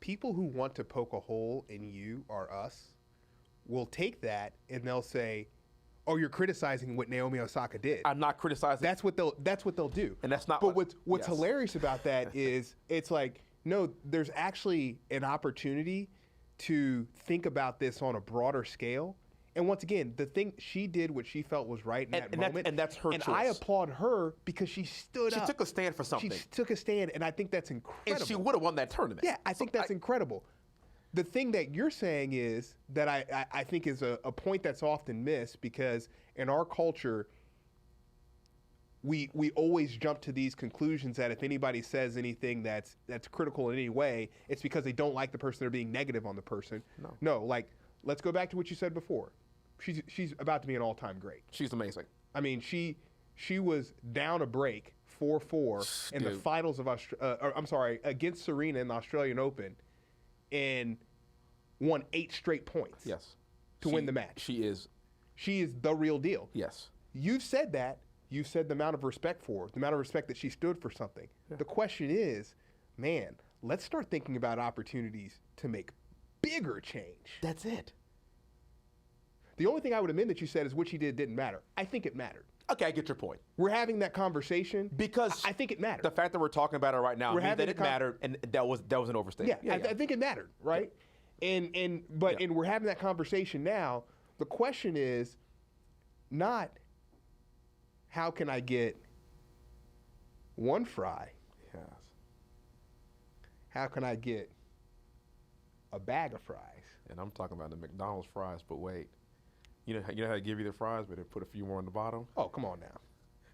people who want to poke a hole in you or us will take that and they'll say, "Oh, you're criticizing what Naomi Osaka did."
I'm not criticizing.
That's what they'll do.
And that's not.
But what's hilarious about that is it's like, no, there's actually an opportunity to think about this on a broader scale. And once again, the thing, she did what she felt was right in that moment.
And that's her choice.
And I applaud her because she stood up.
She took a stand for something.
She took a stand, and I think that's incredible.
And she would have won that tournament.
Yeah, I think that's incredible. The thing that you're saying is that I think is a point that's often missed, because in our culture, we always jump to these conclusions that if anybody says anything that's critical in any way, it's because they don't like the person, they're being negative on the person. No, like, let's go back to what you said before. She's about to be an all-time great.
She's amazing.
I mean, she was down a break 4-4 in the finals of against Serena in the Australian Open, and won 8 straight points.
Yes.
To win the match.
She is
the real deal.
Yes.
You've said that. You've said the amount of respect for her, the amount of respect that she stood for something. Yeah. The question is, man, let's start thinking about opportunities to make bigger change.
That's it.
The only thing I would amend that you said is what she did didn't matter. I think it mattered.
Okay, I get your point.
We're having that conversation
because
I think it mattered.
The fact that we're talking about it right now means that it mattered, and that was an overstatement.
Yeah, I think it mattered, right? Yeah. And we're having that conversation now. The question is not how can I get one fry?
Yes.
How can I get a bag of fries?
And I'm talking about the McDonald's fries, but wait. You know how they give you the fries, but they put a few more on the bottom?
Oh, come on now.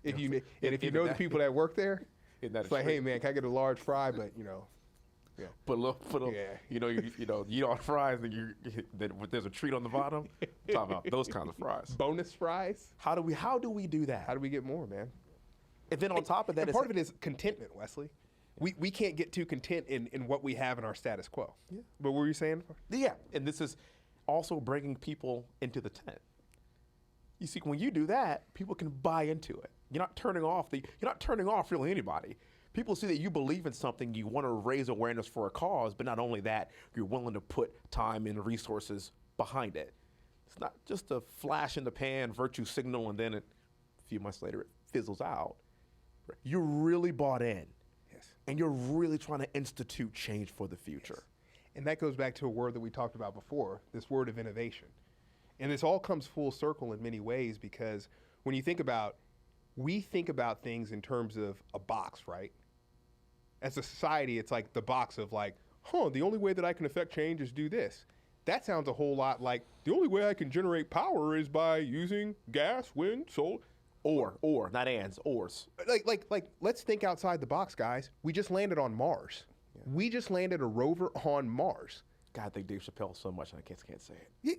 If you know the people that work there, it's like, hey man, can I get a large fry? But yeah.
Put a you want fries, and there's a treat on the bottom. I'm talking about those kinds of fries.
Bonus fries.
How do we do that?
How do we get more, man?
And then on top of that,
part of it is contentment, Wesley. We can't get too content in what we have in our status quo.
Yeah.
But what were you saying?
Yeah, and this is also bringing people into the tent. You see, when you do that, people can buy into it. You're not turning off really anybody. People see that you believe in something, you want to raise awareness for a cause, but not only that, you're willing to put time and resources behind it. It's not just a flash in the pan virtue signal and then a few months later it fizzles out. You're really bought in.
Yes.
And you're really trying to institute change for the future.
Yes. And that goes back to a word that we talked about before, this word of innovation. And this all comes full circle in many ways, because when you think about, we think about things in terms of a box, right? As a society, it's like the box of like, the only way that I can affect change is do this. That sounds a whole lot like, the only way I can generate power is by using gas, wind, solar.
Or, not ands, ors.
Like, let's think outside the box, guys. We just landed on Mars. Yeah. We just landed a rover on Mars.
God, I think Dave Chappelle so much, I can't say it.
Yeah.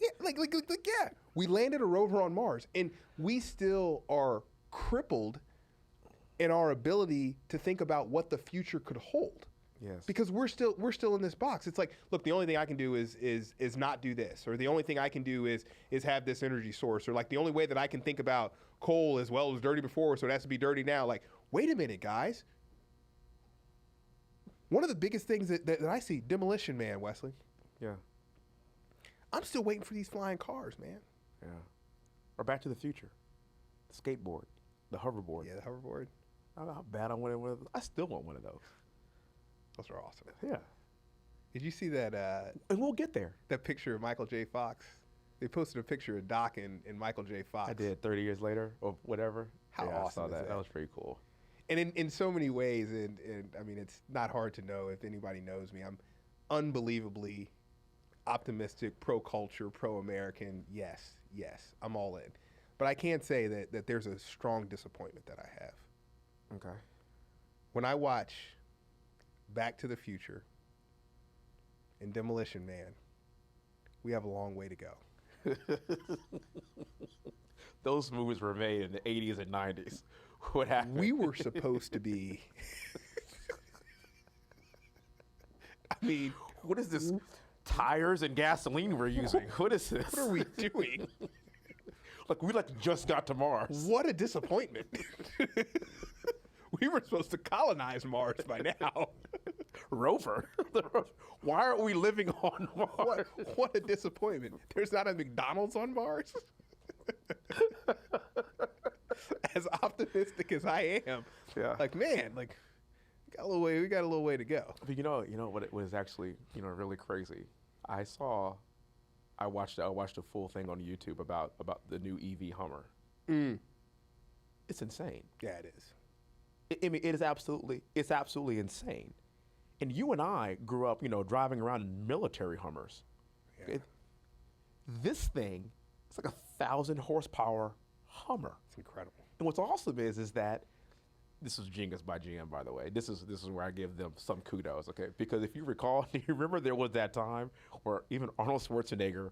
We landed a rover on Mars, and we still are crippled in our ability to think about what the future could hold.
Yes.
Because we're still in this box. It's like, look, the only thing I can do is not do this, or the only thing I can do is have this energy source, or like the only way that I can think about coal as well as dirty before, so it has to be dirty now. Like, wait a minute, guys. One of the biggest things that I see, Demolition Man, Wesley.
Yeah.
I'm still waiting for these flying cars, man.
Yeah. Or Back to the Future. The skateboard. The hoverboard.
Yeah, the hoverboard.
I don't know how bad I wanted one of those. I still want one of those.
Those are awesome.
Yeah.
Did you see that?
And we'll get there.
That picture of Michael J. Fox. They posted a picture of Doc and Michael J. Fox.
I did, 30 years later or whatever.
How awesome
I saw
is
that. That was pretty cool.
And in so many ways, and I mean, it's not hard to know if anybody knows me. I'm unbelievably optimistic, pro-culture, pro-American. Yes, I'm all in. But I can say that there's a strong disappointment that I have.
Okay.
When I watch Back to the Future and Demolition Man, we have a long way to go.
Those movies were made in the 80s and 90s. What happened?
We were supposed to be... I mean...
What is this? Tires and gasoline we're using. What is this?
What are we doing?
We just got to Mars.
What a disappointment. We were supposed to colonize Mars by now.
Rover? Why aren't we living on Mars?
What a disappointment. There's not a McDonald's on Mars? As optimistic as I am, man, we got a little way to go.
But you know what was actually really crazy. I watched a full thing on YouTube about the new EV Hummer.
Mm.
It's insane.
Yeah, it is.
I mean, it's absolutely insane. And you and I grew up, driving around in military Hummers.
Yeah.
This thing, it's like 1,000 horsepower Hummer.
It's incredible.
And what's awesome is that this is genius by GM, by the way. This is where I give them some kudos, okay? Because if you recall, you remember there was that time where even Arnold Schwarzenegger,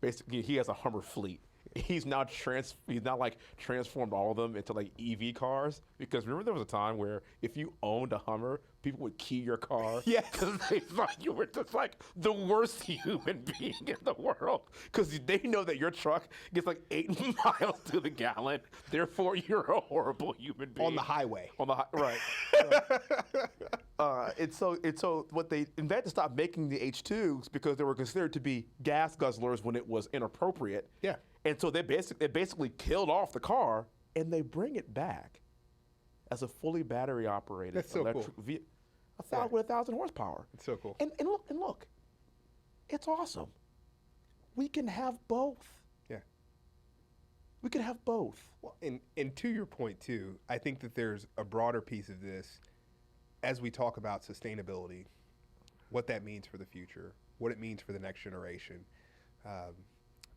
basically, he has a Hummer fleet. He's now transformed all of them into like EV cars, because remember there was a time where if you owned a Hummer, people would key your car.
Yes.
Because they thought you were just like the worst human being in the world, because they know that your truck gets like 8 miles to the gallon. Therefore, you're a horrible human being
On the highway.
Right. And so what they invented to stop making the H2s because they were considered to be gas guzzlers when it was inappropriate.
Yeah.
And so they basically killed off the car, and they bring it back as a fully battery operated
That's so
electric
cool.
vehicle, with 1,000 horsepower.
It's so cool.
And look, it's awesome. We can have both.
Yeah.
We can have both.
Well, and to your point too, I think that there's a broader piece of this as we talk about sustainability, what that means for the future, what it means for the next generation.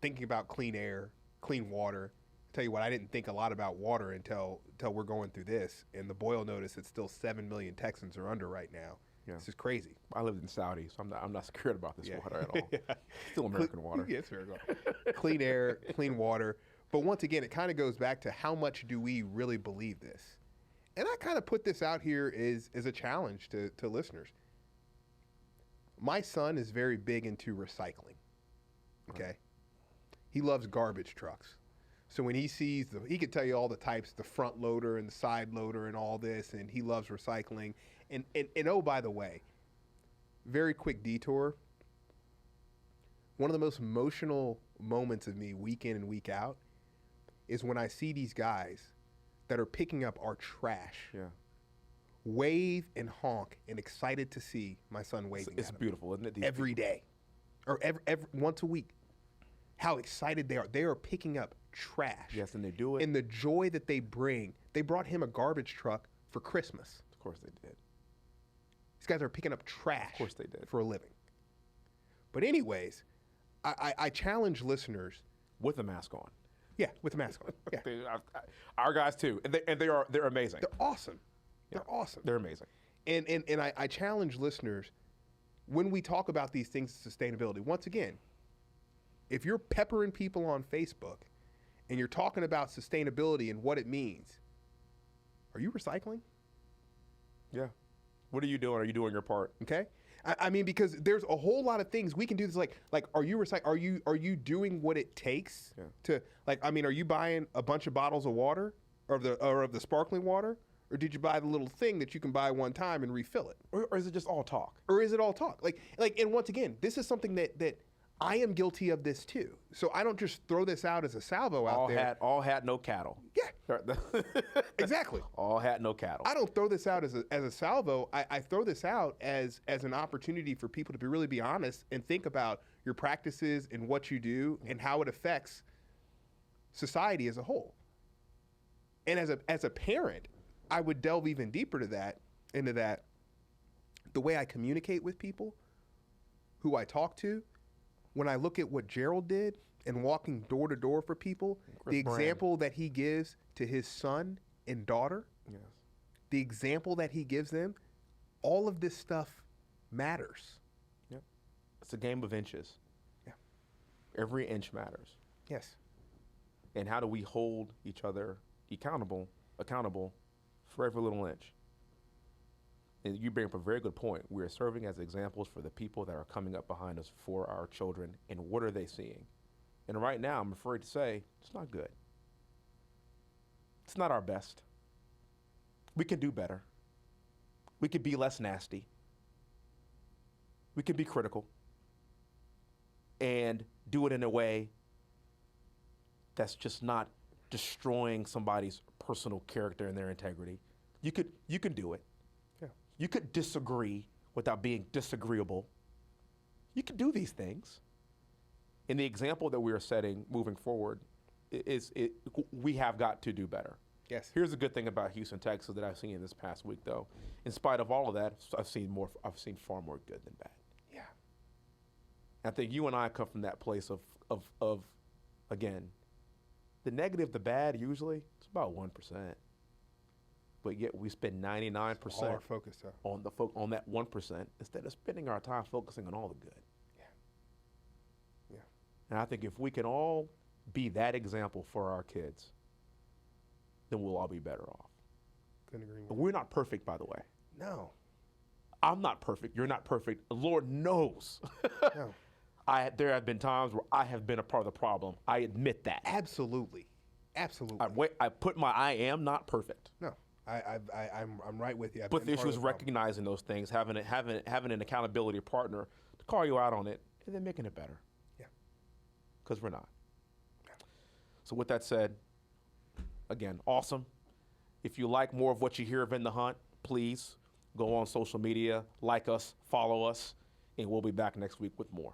Thinking about clean air, clean water. Tell you what, I didn't think a lot about water until we're going through this, and the boil notice that still 7 million Texans are under right now. Yeah. This is crazy.
I lived in Saudi, so I'm not scared about this water at all.
Yeah.
Still American water.
Yes, very good. Clean air, clean water. But once again, it kind of goes back to how much do we really believe this? And I kind of put this out here as a challenge to listeners. My son is very big into recycling. Okay. Right. He loves garbage trucks. So when he sees he could tell you all the types, the front loader and the side loader and all this, and he loves recycling. And oh, by the way, very quick detour. One of the most emotional moments of me week in and week out is when I see these guys that are picking up our trash.
Yeah.
Wave and honk and excited to see my son waving
It's beautiful, isn't it?
Every day. Or every once a week. How excited they are. They are picking up trash.
Yes, and they do it.
And the joy that they bring. They brought him a garbage truck for Christmas.
Of course they did.
These guys are picking up trash.
Of course they did.
For a living. But anyways, I challenge listeners.
With a mask on.
Yeah, with a mask on. Yeah.
Our guys too. And they're amazing.
They're awesome. Yeah. They're awesome.
They're amazing.
And I challenge listeners, when we talk about these things of sustainability, once again, if you're peppering people on Facebook and you're talking about sustainability and what it means, are you recycling?
Yeah. What are you doing? Are you doing your part?
Okay. I mean, because there's a whole lot of things we can do. This like, are you doing what it takes to are you buying a bunch of bottles of water or of the sparkling water? Or did you buy the little thing that you can buy one time and refill it?
Or is it just all talk?
Or is it all talk? And once again, this is something that I am guilty of this too. So I don't just throw this out as a salvo out there.
All hat, no cattle.
Yeah. Exactly.
All hat, no cattle.
I don't throw this out as a salvo. I throw this out as an opportunity for people to really be honest and think about your practices and what you do and how it affects society as a whole. And as a parent, I would delve even deeper into that. The way I communicate with people, who I talk to, when I look at what Gerald did and walking door to door for people, the example that he gives to his son and daughter,
yes,
the example that he gives them, all of this stuff matters.
Yep. It's a game of inches.
Yeah.
Every inch matters.
Yes.
And how do we hold each other accountable for every little inch? And you bring up a very good point. We are serving as examples for the people that are coming up behind us, for our children, and what are they seeing? And right now, I'm afraid to say, it's not good. It's not our best. We can do better. We could be less nasty. We can be critical and do it in a way that's just not destroying somebody's personal character and their integrity. You can do it.
Yeah.
You could disagree without being disagreeable. You can do these things. And the example that we are setting moving forward we have got to do better.
Yes.
Here's the good thing about Houston, Texas that I've seen in this past week, though. In spite of all of that, I've seen far more good than bad.
Yeah.
I think you and I come from that place of again, the negative, the bad, usually it's about 1%. But yet we spend 99%
All our focus
on that 1% instead of spending our time focusing on all the good.
Yeah. Yeah.
And I think if we can all be that example for our kids, then we'll all be better off.
Couldn't agree more.
But we're not perfect, by the way.
No.
I'm not perfect. You're not perfect. The Lord knows.
No.
There have been times where I have been a part of the problem. I admit that.
Absolutely. Absolutely.
I put I am not perfect.
No. I'm right with you.
But the issue is recognizing those things, having an accountability partner to call you out on it, and then making it better.
Yeah.
Because we're not. So with that said, again, awesome. If you like more of what you hear of In the Hunt, please go on social media, like us, follow us, and we'll be back next week with more.